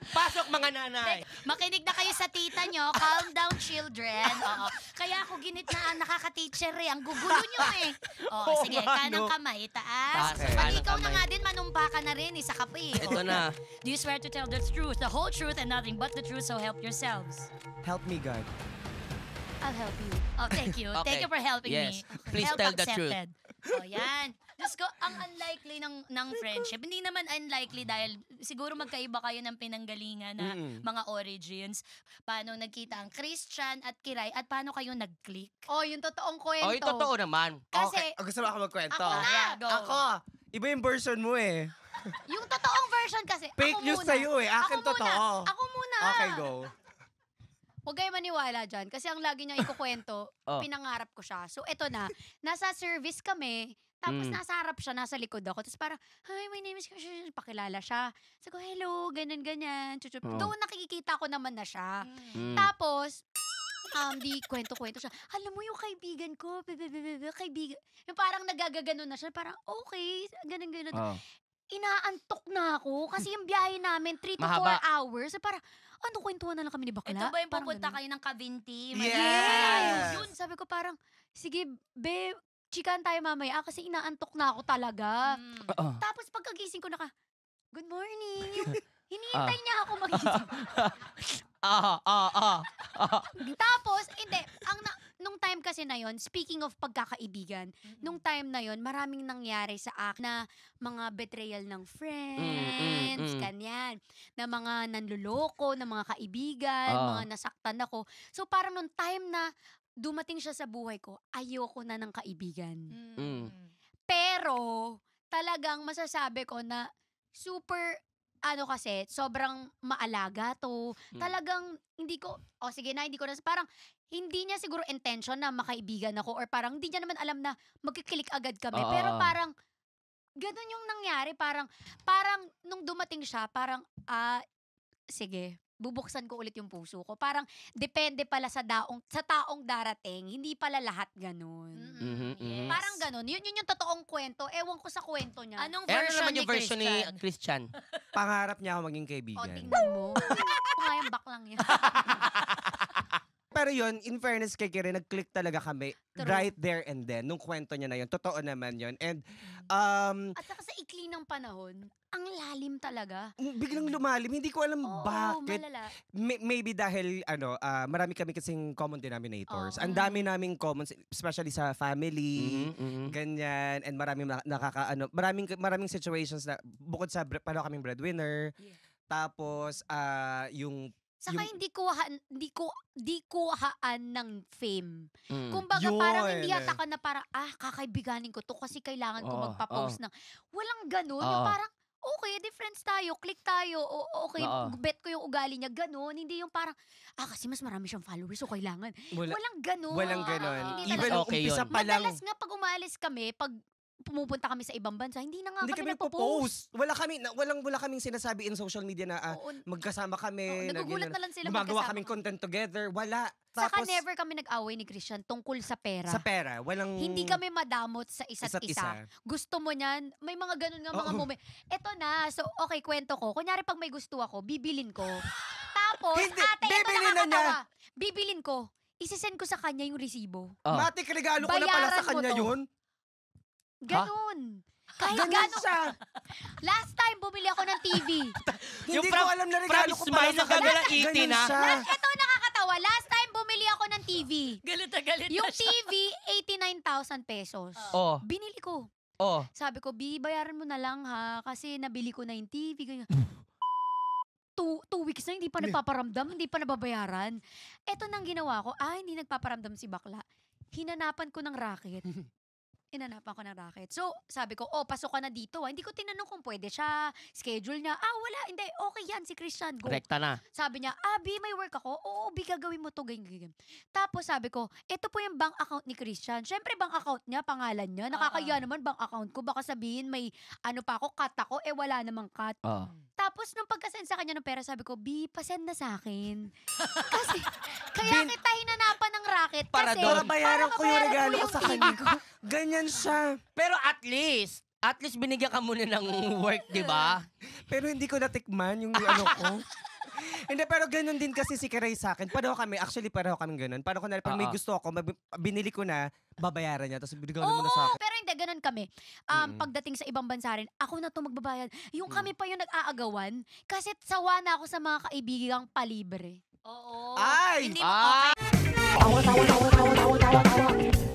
Pasok mga nanay. Makinig na kayo sa tita nyo. Calm down, children. Oo. Kaya ako ginitnaan, nakaka-teacher eh. Ang gugulo nyo eh. Oo, Sige, kanang kamay, taas. Okay. Pag Kanang ikaw na kamay. nga din, manumpa ka na rin. Isa ka pa eh. Ito na. Do you swear to tell the truth, the whole truth, and nothing but the truth, so help yourselves? Help me, God. I'll help you. Oh, thank you. Okay. Thank you for helping Yes. me. Please Help tell the truth. accepted. Oh, yan. Diyos ko, ang unlikely ng friendship. Hindi naman unlikely dahil siguro magkaiba kayo ng pinanggalingan na mga origins. Paano nagkita ang Christian at Kiray at paano kayo nag-click? Oh, yung totoong kwento. Oh, yung totoo naman. Kasi, Okay. Gusto mo ako magkwento? Ako na! yeah, go. Ako! Iba yung version mo eh. Yung totoong version kasi, Fake ako news muna. sa'yo eh. Akin Ako totoo. Muna. Ako muna. Okay, go. Huwag kayo maniwala dyan. Kasi ang lagi niyang ikukwento, Oh. pinangarap ko siya. So, eto na. Nasa service kami. Tapos nasa harap siya, nasa likod ako. Tapos parang, hi, my name is Christian. Pakilala siya. Sabi ko, hello, ganyan. Chuchup. Oh. Doon nakikita ko naman na siya. Mm. Tapos, di kwento-kwento siya. Alam mo yung kaibigan ko, kaibigan. Yung parang nagagaganon na siya. Parang, okay, ganun. Oh. Inaantok na ako. Kasi yung biyahe namin, 3 to 4 Mahaba. hours. So parang, ano, kwentuhan na lang kami ni Bakla? Ito ba yung Parang pupunta ganun. kayo ng Cavinti? Yes! Yun, sabi ko parang, sige, be, chikan tayo mamaya kasi inaantok na ako talaga. Oo. Tapos pagkagising ko good morning. Yung, hinihintay niya ako magising. Tapos, hindi, nung time kasi na yon, speaking of pagkakaibigan, nung time na yon, maraming nangyari sa akin na mga betrayal ng friends, kanyan, na mga nanluloko, na mga kaibigan, mga nasaktan ako. So parang nung time na dumating siya sa buhay ko, ayoko na ng kaibigan. Pero, talagang masasabi ko na super, kasi, sobrang maalaga to. Talagang, hindi ko na, parang, hindi niya siguro intention na makaibigan ako or parang hindi niya naman alam na magkiklik agad kami. Oo. Pero parang, ganun yung nangyari. Parang, nung dumating siya, parang, sige, bubuksan ko ulit yung puso ko. Parang, depende pala sa taong darating. Hindi pala lahat ganun. Yes. Parang ganun. Yun yung totoong kwento. Ewan ko sa kwento niya. Anong Eh, ano version naman ni yung version ni Christian? Christian? Pangarap niya ako maging O, kaibigan. tingnan mo. Nga yung baklang yan. Pero yun, in fairness kay Kire, nag-click talaga kami True. right there and then. Nung kwento niya na yun, totoo naman yun. And, At saka sa ikli ng panahon, ang lalim talaga. biglang lumalim. Hindi ko alam Oo, bakit. malala. Maybe dahil, marami kami kasing common denominators. Oo. Ang dami naming common, especially sa family, Mhm. ganyan. And maraming maraming situations na, bukod sa, paano kaming breadwinner. Yeah. Tapos, yung Saka hindi kuhaan ng fame. Mm. Kumbaga Yun. parang hindi yata ka na parang, kakaibiganin ko to kasi kailangan ko Oo, magpa-post ng. Walang ganun. Oo. Yung parang, okay, difference tayo, click tayo, okay, Oo. bet ko yung ugali niya, ganun. Hindi yung parang, kasi mas marami siyang followers, so kailangan. wala, Walang ganun. walang ganon. Hindi Even talaga. nung Okay umpisa yun. pa lang, Madalas nga pag umalis kami, pag pumupunta kami sa ibang bansa, hindi na nga hindi kami kami nagpo-post. nagpo-post. Wala kaming sinasabi in social media na Oo. magkasama kami. Nagugulat na lang sila gumagawa magkasama kaming kami. content together. Wala. Saka Tapos, never kami nag-away ni Christian tungkol sa pera. sa pera, walang... Hindi kami madamot sa isa't isa. Gusto mo niyan? May mga ganun nga mga Oo. moment. Eto na. So, okay, kwento ko. Kunyari pag may gusto ako, bibilin ko. Tapos, Hindi, ate, ito bibilin na nakakatawa. Bibilin ko. Isisend ko sa kanya yung resibo. Oh. Matik regalo ko na pala sa Bayaran mo kanya to. yun. Ganun. Kahit Ganun gano'n. siya. Last time, bumili ako ng TV. Hindi ko alam na regalo ko pala smile sa na gagalang kanya. itin, Ganun ha? siya. Ito nakakatawa. Last time, bumili ako ng TV. Galit na galit Yung na siya. TV, 89,000 pesos. Oh. Binili ko. Oh. Sabi ko, bayaran mo na lang ha, kasi nabili ko na yung TV. Ganyan. 2 weeks na, hindi pa nagpaparamdam, hindi pa nababayaran. Eto nang ginawa ko, hindi nagpaparamdam si bakla. Hinanapan ko ng racket. Inanapan ko ng racket. So, sabi ko, pasok ka na dito. Hindi ko tinanong kung pwede siya. Schedule niya. Wala. Hindi. Okay yan si Christian. Go. Rekta na. Sabi niya, Bi, may work ako. Oo, Bi, gagawin mo to. Ganyan. Tapos sabi ko, ito po yung bank account ni Christian. Siyempre, bank account niya, pangalan niya. Nakakaya naman bank account ko. Baka sabihin, may cut ako. Wala namang cut. Oh. Tapos, nung pagkasend sa kanya ng pera, sabi ko, Bi, pasend na sa akin. Kasi, kaya kita hinanapan ng racket. Para Kasi, doon. Bayaran ko yung regalo ko sa TV kanya. ko. Ganyan siya. Pero at least binigyan ka muna ng work, di ba? Pero hindi ko natikman yung ano ko. Hindi, pero ganun din kasi si Kiray sa akin. Pareho kami, actually pareho kami ganun. Paano kunwari, pag may Oo. gusto ako, binili ko na, babayaran niya. Tapos bigyan mo na Oo, sa akin. Pero hindi, ganun kami. Pagdating sa ibang bansa rin, ako na to magbabayad. Yung kami pa yung nag-aagawan. Kasi sawa na ako sa mga kaibigang palibre. Oo. Ay! Hindi mo Ah! okay.